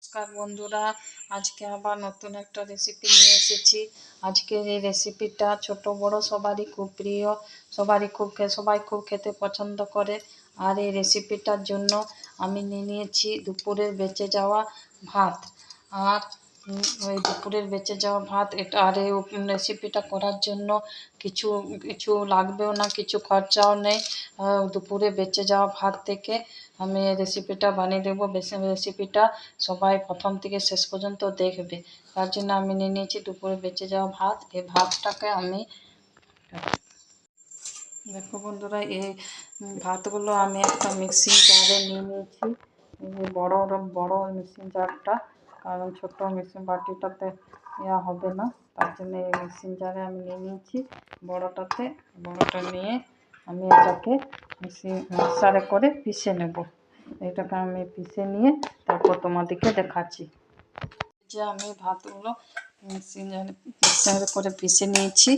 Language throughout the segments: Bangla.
নমস্কার বন্ধুরা, আজকে আবার নতুন একটা রেসিপি নিয়ে এসেছি। আজকের এই রেসিপিটা ছোট বড় সবারই খুব প্রিয়, সবাই খুব খেতে পছন্দ করে। আর এই রেসিপিটার জন্য আমি নিয়েছি দুপুরের বেঁচে যাওয়া ভাত। আর ওই দুপুরের বেঁচে যাওয়া ভাত এটা, আর এই রেসিপিটা করার জন্য কিছু কিছু লাগবেও না, কিছু খরচাও নেই। দুপুরে বেঁচে যাওয়া ভাত থেকে আমি এই রেসিপিটা বানিয়ে দেবো। রেসিপিটা সবাই প্রথম থেকে শেষ পর্যন্ত দেখবে। তার জন্য আমি নিয়েছি দুপুরে বেঁচে যাওয়া ভাত। এই ভাতটাকে আমি, দেখো বন্ধুরা, এই ভাতগুলো আমি একটা মিক্সিং জারে নিয়েছি। এই বড় বড় মিক্সিং জারটা, কারণ ছোট মিক্সিং বাটিটাতে হবে না, তার জন্য এই মিক্সিং জারে আমি নিয়েছি বড়টা নিয়ে আমি এটাকে মিক্সারে করে পিষে নেব। এটাকে আমি পিষে নিয়ে তারপর তোমাদেরকে দেখাচ্ছি। যে আমি ভাতগুলো মিক্সারে করে পিষে নিয়েছি।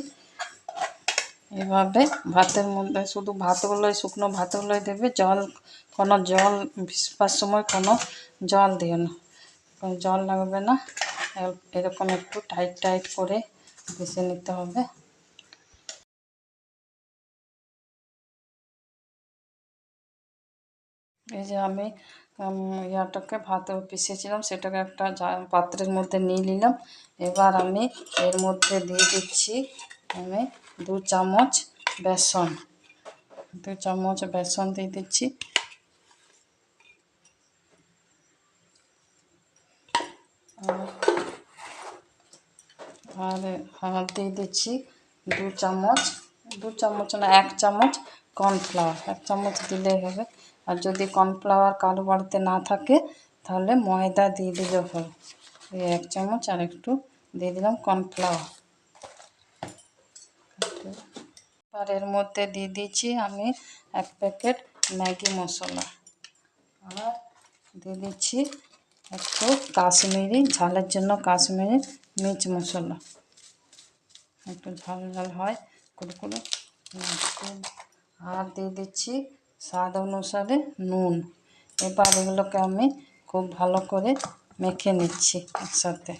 এভাবে ভাতের মধ্যে শুধু ভাতগুলোই, শুকনো ভাতগুলোই দেবে, কোনো জল পিষবার সময় কোনো জল দিও না, কোনো জল লাগবে না। এরকম একটু টাইট করে পিষে নিতে হবে। এই যে আমি ইয়াটাকে ভাত পিষেছিলাম, সেটাকে একটা পাত্রের মধ্যে নিয়ে নিলাম। এবার আমি এর মধ্যে দিয়ে দিচ্ছি 2 চামচ বেসন। 2 চামচ বেসন দিয়ে দিচ্ছি। আর দিয়ে দিচ্ছি 2 চামচ, 2 চামচ না 1 চামচ কর্নফ্লাওয়ার। 1 চামচ দিলেই হবে। আর যদি কর্নফ্লাওয়ার কারো বাড়িতে না থাকে তাহলে ময়দা দিয়ে দিলেও হবে। এই 1 চামচ আর একটু দিয়ে দিলাম কর্নফ্লাওয়ার। আর এর মধ্যে দিয়ে দিচ্ছি আমি 1 প্যাকেট ম্যাগি মশলা। আর দিয়ে দিচ্ছি একটু কাশ্মীরি ঝালের জন্য কাশ্মীরি মির্চ মশলা, একটু ঝাল ঝাল হয় কুড়কুড়ো। আর দিয়ে দিচ্ছি স্বাদ অনুসারে নুন। এবার এগুলোকে আমি খুব ভালো করে মেখে নিচ্ছি একসাথে।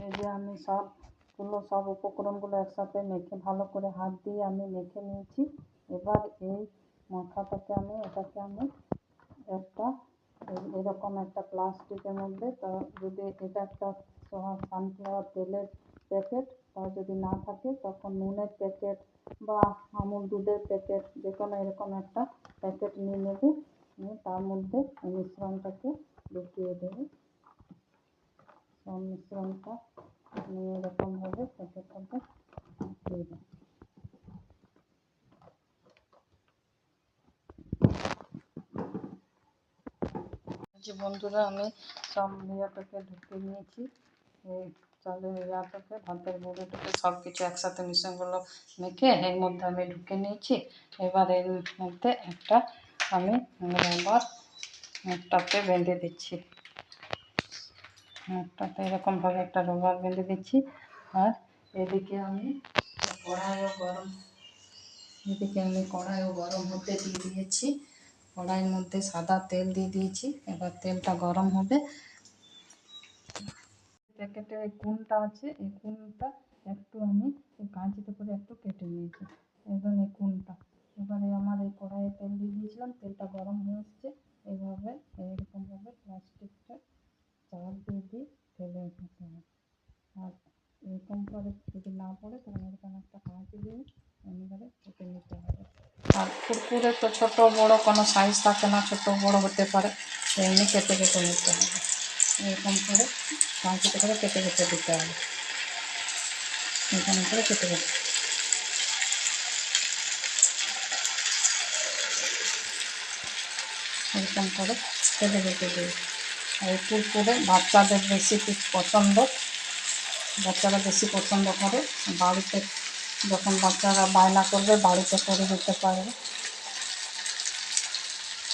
এই যে আমি সব উপকরণগুলো একসাথে মেখে ভালো করে হাত দিয়ে আমি মেখে নিয়েছি। এবার এই মাখাটাকে এটাকে আমি একটা এরকম একটা প্লাস্টিকের মধ্যে, তো যদি এটা একটা সানফ্লাওয়ার তেলের প্যাকেট, তা যদি না থাকে তখন নুনের প্যাকেট বা আমুল দুধের প্যাকেট, যে কোনো এরকম একটা প্যাকেট নিয়ে নেবে। নিয়ে তার মধ্যে এই মিশ্রণটাকে ঢুকিয়ে দেবে। সব মিশ্রণটা নিয়ে এরকমভাবে প্যাকেটটাকে দিয়ে দেবে। যে বন্ধুরা, আমি সব ইয়াটাকে ঢুকিয়ে নিয়েছি। এই চালের ইয়াটাকে, ভাতের গুঁড়োটাকে, সব কিছু একসাথে মিশ্রণগুলো মেখে এর মধ্যে আমি ঢুকে নিয়েছি। এবার এর মধ্যে আমি রবার মুখটাতে বেঁধে দিচ্ছি। মুখটাতে এরকমভাবে একটা রবার বেঁধে দিচ্ছি। আর এদিকে আমি কড়াইও গরম হতে দিয়ে দিয়েছি। কড়াইয়ের মধ্যে সাদা তেল দিয়ে দিয়েছি। এবার তেলটা গরম হবে। প্যাকেটে কুনটা আছে, এই কুনটা একটু আমি কাঁচিতে করে একটু কেটে নিয়েছি। এবং এই কুনটা এবারে আমার এই কড়াইয়ে তেল দিয়ে দিয়েছিলাম, তেলটা গরম হয়ে এসছে। এইভাবে এরকমভাবে প্লাস্টিকটা চাপ দিয়ে তেলে দিতে হবে। আর এরকম করে যদি না পড়ে তখন এরকম একটা কাঁচি দিয়ে এবারে কেটে নিতে হবে। আর কুরকুরে তো ছোটো বড়ো কোনো সাইজ থাকে না, ছোটো বড়ো হতে পারে, এমনি কেটে নিতে হবে। এরকম করে কাঁচিতে করে কেটে দিতে হবে। এরকম করে এরকম করে কেটে দিই। আর এই কুরকুরে বাচ্চাদের বেশি বাচ্চারা বেশি পছন্দ করে। বাড়িতে যখন বাচ্চারা বায়না করবে বাড়িতে করে দিতে পারবে।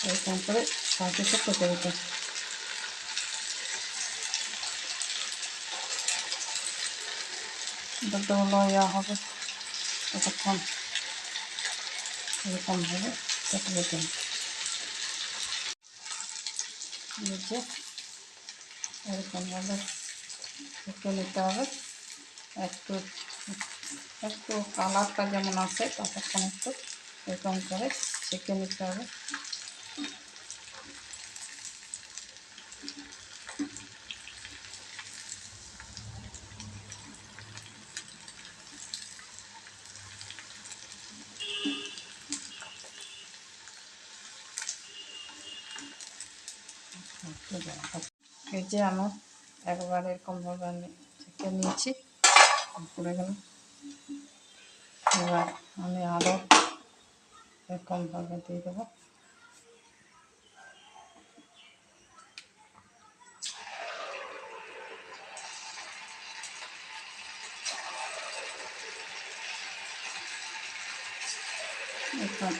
এরকম করে কাঁচিতে কেটে দিতে। দুটো হবে। ততক্ষণ এরকমভাবে কেটে দেব। নিচে এরকমভাবে কেটে নিতে হবে। একটু একটু কালারটা যেমন আসে ততক্ষণ একটু এরকম করে সেঁকে নিতে হবে। এই যে আমার একবার এরকমভাবে আমি ছেঁকে নিয়েছি, পড়ে গেল। এবার আমি আরও এরকমভাবে দিয়ে দেবো। এরকম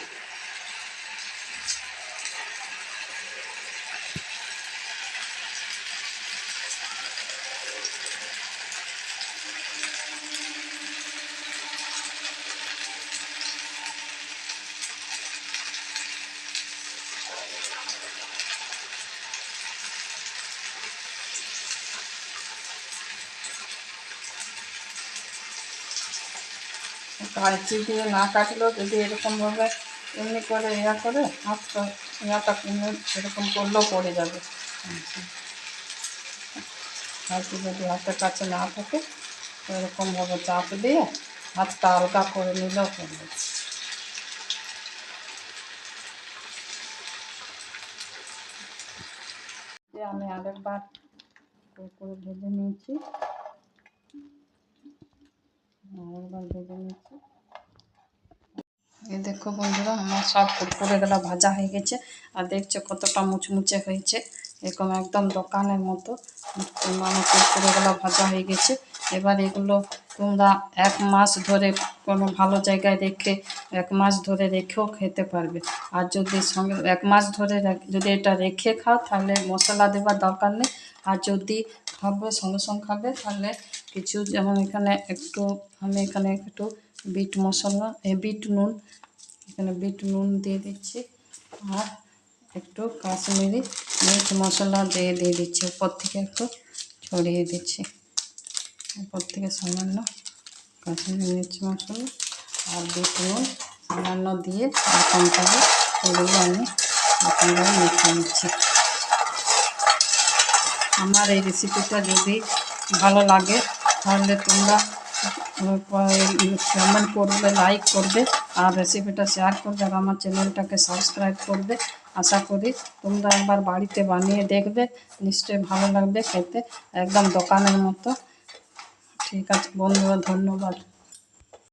কাঁচি দিয়ে না কাটলেও যদি এরকমভাবে এমনি করে করে হাতটা কিনে এরকম করলেও পড়ে যাবে। কাঁচি যদি হাতের কাছে না থাকে তো এরকমভাবে চাপ দিয়ে হাতটা আলগা করে নিলেও পড়বে। যে আমি আরেকবার করে ভেজে নিয়েছি, এই দেখো বন্ধুরা, আমার সব কুরকুরেগুলো ভাজা হয়ে গেছে। আর দেখছো কতটা মুচমুচে হয়েছে, এরকম একদম দোকানের মতো আমার কুরকুরেগুলো ভাজা হয়ে গেছে। এবার এগুলো তোমরা 1 মাস ধরে কোনো ভালো জায়গায় রেখে 1 মাস ধরে রেখেও খেতে পারবে। আর যদি সঙ্গে 1 মাস ধরে যদি এটা রেখে খাও তাহলে মশলা দেওয়ার দরকার নেই। আর যদি খাবে সঙ্গে সঙ্গে খাবে তাহলে কিছু, যেমন আমি এখানে একটু বিট মশলা, বিট নুন, এখানে বিট নুন দিয়ে দিচ্ছি। আর একটু কাশ্মীরি মির্চ মশলা দিয়ে দিচ্ছি, উপর থেকে একটু ছড়িয়ে দিচ্ছি। উপর থেকে সামান্য কাশ্মীরি মির্চ মশলা আর বিট নুন সামান্য দিয়ে এরকমভাবে এগুলো আমি এরকমভাবে মেখে নিচ্ছি। আমার এই রেসিপিটা যদি ভালো লাগে তাহলে তোমরা কমেন্ট করবে, লাইক করবে আর রেসিপিটা শেয়ার করবে আর আমার চ্যানেলটাকে সাবস্ক্রাইব করবে। আশা করি তোমরা একবার বাড়িতে বানিয়ে দেখবে, নিশ্চয়ই ভালো লাগবে খেতে, একদম দোকানের মতো। ঠিক আছে বন্ধুরা, ধন্যবাদ।